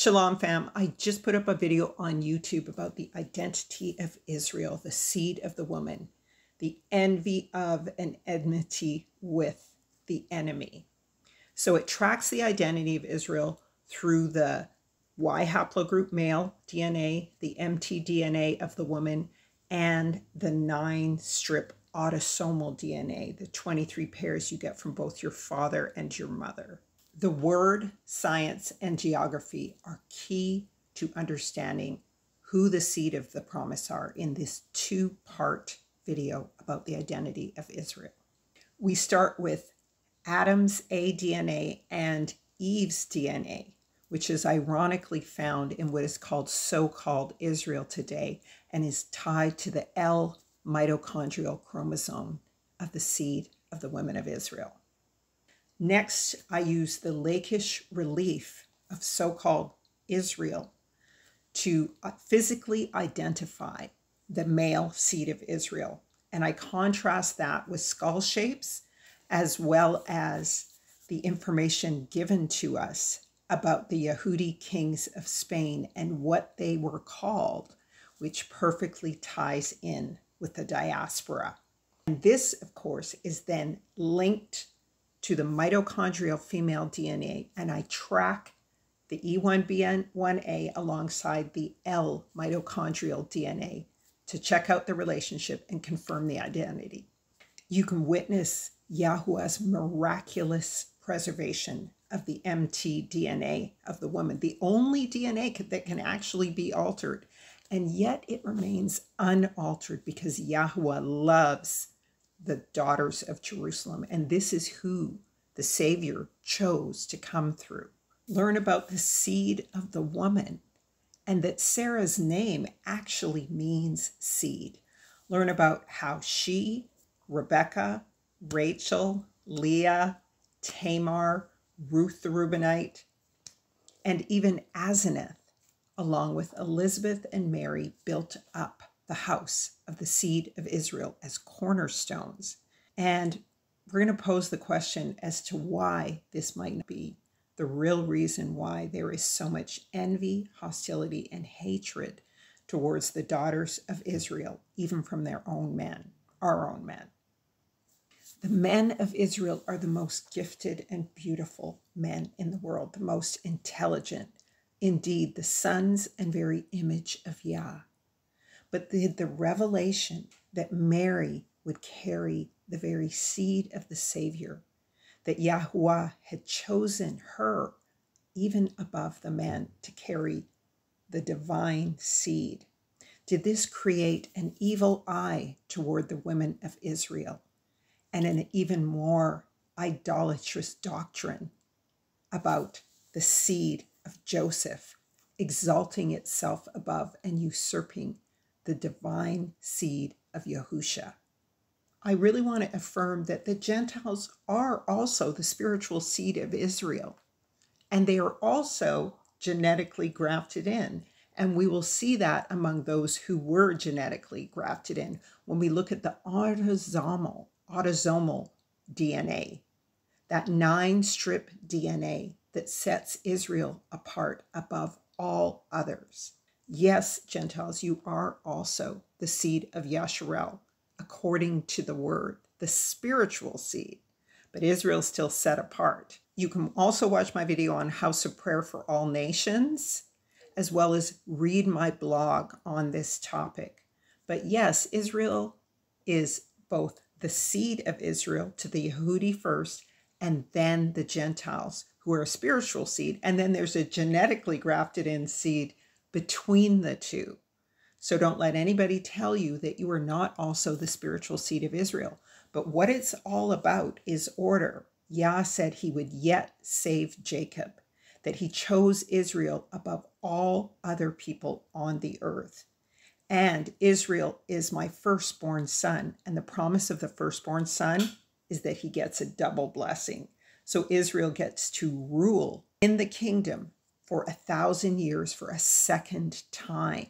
Shalom fam, I just put up a video on YouTube about the identity of Israel, the seed of the woman, the envy of and enmity with the enemy. So it tracks the identity of Israel through the Y haplogroup male DNA, the Mtdna of the woman, and the 9-strip autosomal DNA, the 23 pairs you get from both your father and your mother. The word, science, and geography are key to understanding who the seed of the promise are in this two-part video about the identity of Israel. We start with Adam's aDNA and Eve's DNA, which is ironically found in what is called so-called Israel today and is tied to the L mitochondrial chromosome of the seed of the women of Israel. Next, I use the lakish relief of so-called Israel to physically identify the male seed of Israel. And I contrast that with skull shapes as well as the information given to us about the Yehudi kings of Spain and what they were called, which perfectly ties in with the diaspora. And this, of course, is then linked to the mitochondrial female DNA, and I track the E1B1A alongside the L mitochondrial DNA to check out the relationship and confirm the identity. You can witness Yahuwah's miraculous preservation of the mtDNA of the woman, the only DNA that can actually be altered, and yet it remains unaltered because Yahuwah loves the daughters of Jerusalem, and this is who the Savior chose to come through. Learn about the seed of the woman and that Sarah's name actually means seed. Learn about how she, Rebecca, Rachel, Leah, Tamar, Ruth the Reubenite, and even Asenath, along with Elizabeth and Mary, built up the house of the seed of Israel as cornerstones. And we're going to pose the question as to why this might be the real reason why there is so much envy, hostility, and hatred towards the daughters of Israel, even from their own men, our own men. The men of Israel are the most gifted and beautiful men in the world, the most intelligent, indeed the sons and very image of Yah. But the revelation that Mary would carry the very seed of the Savior, that Yahuwah had chosen her even above the men to carry the divine seed. Did this create an evil eye toward the women of Israel and an even more idolatrous doctrine about the seed of Joseph exalting itself above and usurping the divine seed of Yahusha? I really want to affirm that the Gentiles are also the spiritual seed of Israel, and they are also genetically grafted in. And we will see that among those who were genetically grafted in when we look at the autosomal DNA, that 9-strip DNA that sets Israel apart above all others. Yes, Gentiles, you are also the seed of Yahsharel, according to the word, the spiritual seed, but Israel is still set apart. You can also watch my video on House of Prayer for All Nations, as well as read my blog on this topic. But yes, Israel is both the seed of Israel to the Yehudi first, and then the Gentiles, who are a spiritual seed, and then there's a genetically grafted in seed between the two. So don't let anybody tell you that you are not also the spiritual seed of Israel. But what it's all about is order. Yah said he would yet save Jacob, that he chose Israel above all other people on the earth. And Israel is my firstborn son. And the promise of the firstborn son is that he gets a double blessing. So Israel gets to rule in the kingdom for 1,000 years for a second time.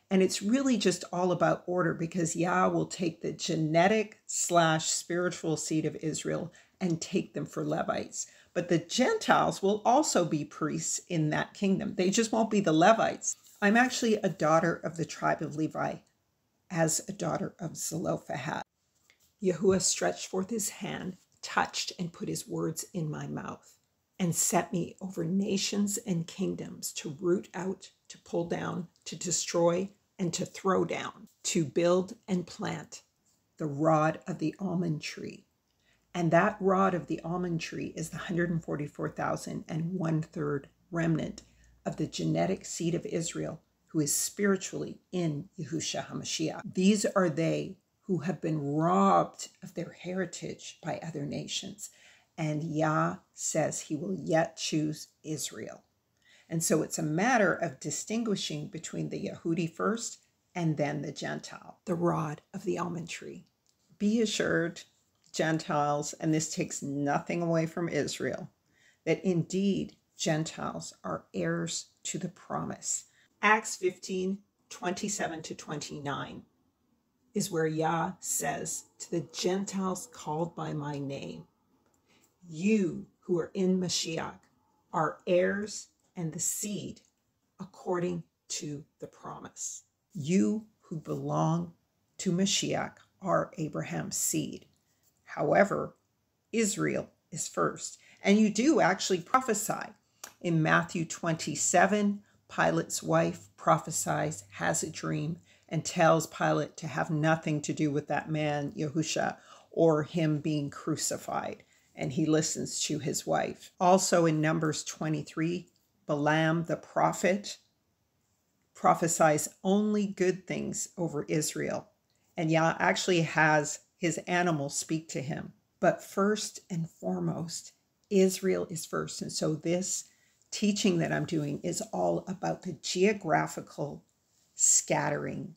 And it's really just all about order, because Yah will take the genetic / spiritual seed of Israel and take them for Levites. But the Gentiles will also be priests in that kingdom. They just won't be the Levites. I'm actually a daughter of the tribe of Levi, as a daughter of Zelophehad. Yahuwah stretched forth his hand, touched and put his words in my mouth, and set me over nations and kingdoms to root out, to pull down, to destroy, and to throw down, to build and plant the rod of the almond tree. And that rod of the almond tree is the 144,001 remnant of the genetic seed of Israel, who is spiritually in Yahushua HaMashiach. These are they who have been robbed of their heritage by other nations. And Yah says he will yet choose Israel. And so it's a matter of distinguishing between the Yehudi first and then the Gentile, the rod of the almond tree. Be assured, Gentiles, and this takes nothing away from Israel, that indeed Gentiles are heirs to the promise. Acts 15:27-29 is where Yah says to the Gentiles called by my name, you who are in Mashiach are heirs and the seed according to the promise. You who belong to Mashiach are Abraham's seed. However, Israel is first. And you do actually prophesy. In Matthew 27, Pilate's wife prophesies, has a dream, and tells Pilate to have nothing to do with that man, Yahusha, or him being crucified. And he listens to his wife. Also in Numbers 23, Balaam the prophet prophesies only good things over Israel. And Yah actually has his animals speak to him. But first and foremost, Israel is first. And so this teaching that I'm doing is all about the geographical scattering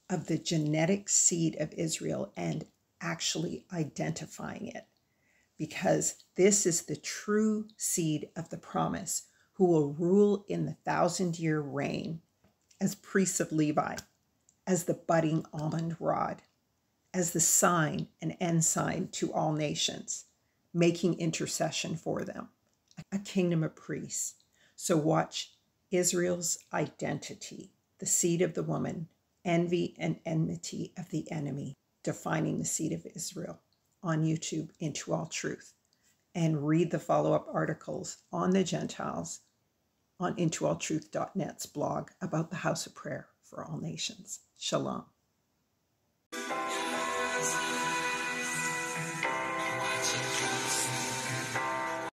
of the genetic seed of Israel and actually identifying it. Because this is the true seed of the promise, who will rule in the 1,000-year reign as priests of Levi, as the budding almond rod, as the sign and ensign to all nations, making intercession for them, a kingdom of priests. So watch Israel's identity, the seed of the woman, envy and enmity of the enemy, defining the seed of Israel, on YouTube, Into All Truth. And read the follow-up articles on the Gentiles on intoalltruth.net's blog about the house of prayer for all nations. Shalom.